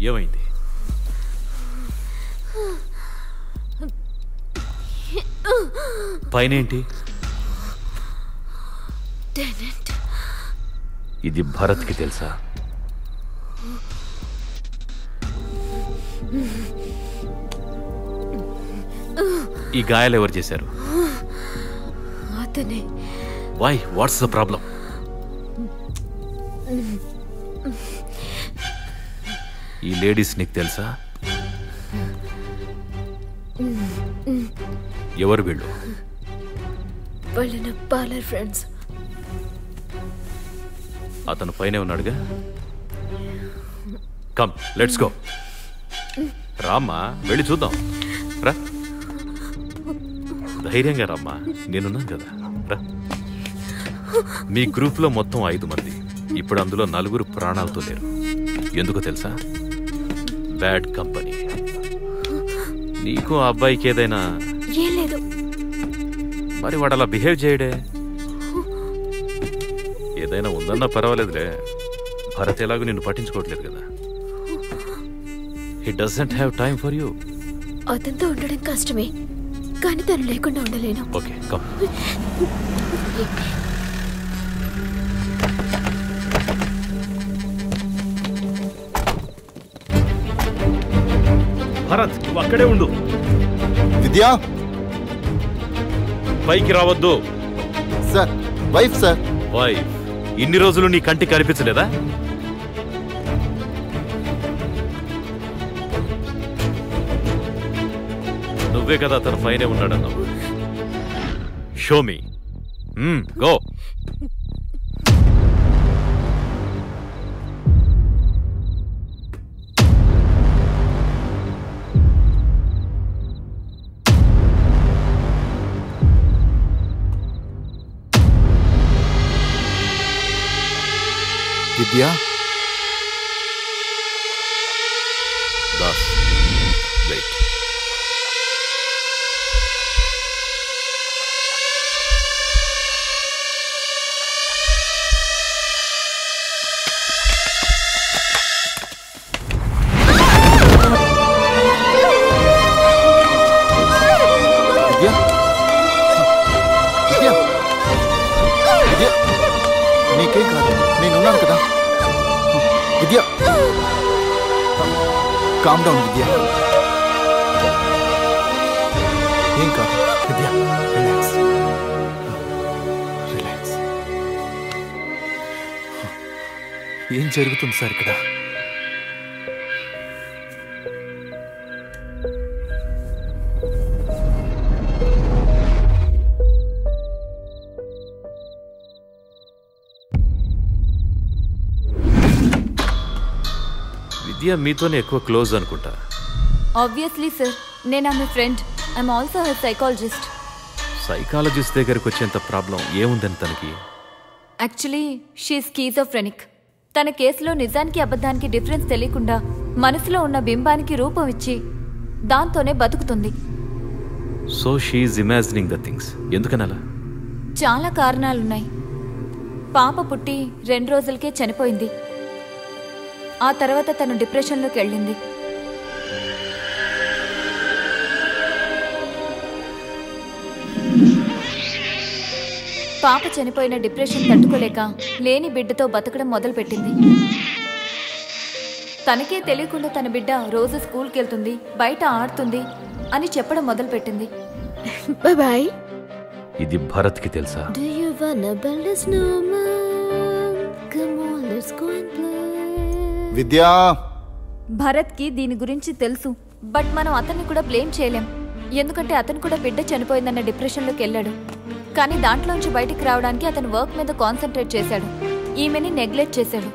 ఏమైంది? పైనేంటి? ఇది భరత్కి తెలుసా? ఈ గాయాలు ఎవరు చేశారు? అతనే. వై? What's the problem? ఈ లేడీస్ నీకు తెలుసా? ఎవరు వీళ్ళు? వాళ్ళ పార్లర్ ఫ్రెండ్స్. అతను పైనే ఉన్నాడుగా. Come let's go. రామ్మా, వెళ్ళి చూద్దాం. రా, ధైర్యంగా రామ్మా, నేనున్నాను కదా. రా. మీ గ్రూప్లో మొత్తం 5 మంది. ఇప్పుడు అందులో 4 ప్రాణాలతో లేరు. ఎందుకో తెలుసా? Bad company. నీకు ఆ అబ్బాయికి ఏదైనా? ఏం లేదు. మరి వాడు అలా బిహేవ్ చేయడే? ఏదైనా ఉందన్నా పర్వాలేదులే. భరత్ ఎలాగో నిన్ను పట్టించుకోవట్లేదు కదా. He doesn't have time for you. అతనితో ఉండడం కష్టమే, కానీ తను లేకుండా ఉండలేను. Okay, come. భరత్, నువ్వు అక్కడే ఉండు. విద్యా, పైకి రావద్దు. Sir, wife sir. వైఫ్? ఇన్ని రోజులు నీ కంటికి కనిపించలేదా? నువ్వే కదా అతను పైనే ఉన్నాడన్నావు. Show me. గో. విద్యా, దాస్, వెయిట్. విద్యా, విద్యా, విద్యా, నీకేం కాదు, నేనున్నాను కదా. విద్యా, కామ్ డౌన్ విద్యా. ఏం కాదు విద్యా, రిలాక్స్, రిలాక్స్. ఏం జరుగుతుంది సార్ ఇక్కడ? విద్య మీతోనే ఎక్కువ క్లోజ్ అనుకుంటా. ఆబ్వియస్లీ సార్, నేను ఆమె friend. I'm also her psychologist. Psychologist దగ్గరకు వచ్చేంత ప్రాబ్లం ఏముందని తనకి? Actually she schizophrenic. తన కేసులో నిజానికి అబద్ధానికి డిఫరెన్స్ తెలియకుండా మనసులో ఉన్న బింబానికి రూపం ఇచ్చి దాంతోనే బతుకుతుంది. So she's imagining the things. ఎందుకనలా? చాలా కారణాలున్నాయి. పాప పుట్టి 2 రోజులకే చనిపోయింది. ఆ తర్వాత తను డిప్రెషన్లోకి వెళ్ళింది. పాప చనిపోయిన డిప్రెషన్ తట్టుకోలేక లేని బిడ్డతో బతకడం మొదలుపెట్టింది. తనకే తెలియకుండా తన బిడ్డ రోజు స్కూల్కి వెళ్తుంది, బయట ఆడుతుంది అని చెప్పడం మొదలుపెట్టింది. బాయ్. ఇది భరత్కి తెలుసా? Do you wanna build a snowman? Come on, let's go and play. విద్యా, భరత్కి దీని గురించి తెలుసు, బట్ మనం అతన్ని కూడా బ్లేమ్ చేయలేం. ఎందుకంటే అతను కూడా బిడ్డ చనిపోయిందన్న డిప్రెషన్లోకి వెళ్ళాడు. కానీ దాంట్లోంచి బయటికి రావడానికి అతను వర్క్ మీద కాన్సన్ట్రేట్ చేశాడు. ఈమెని నెగ్లెక్ట్ చేశాడు.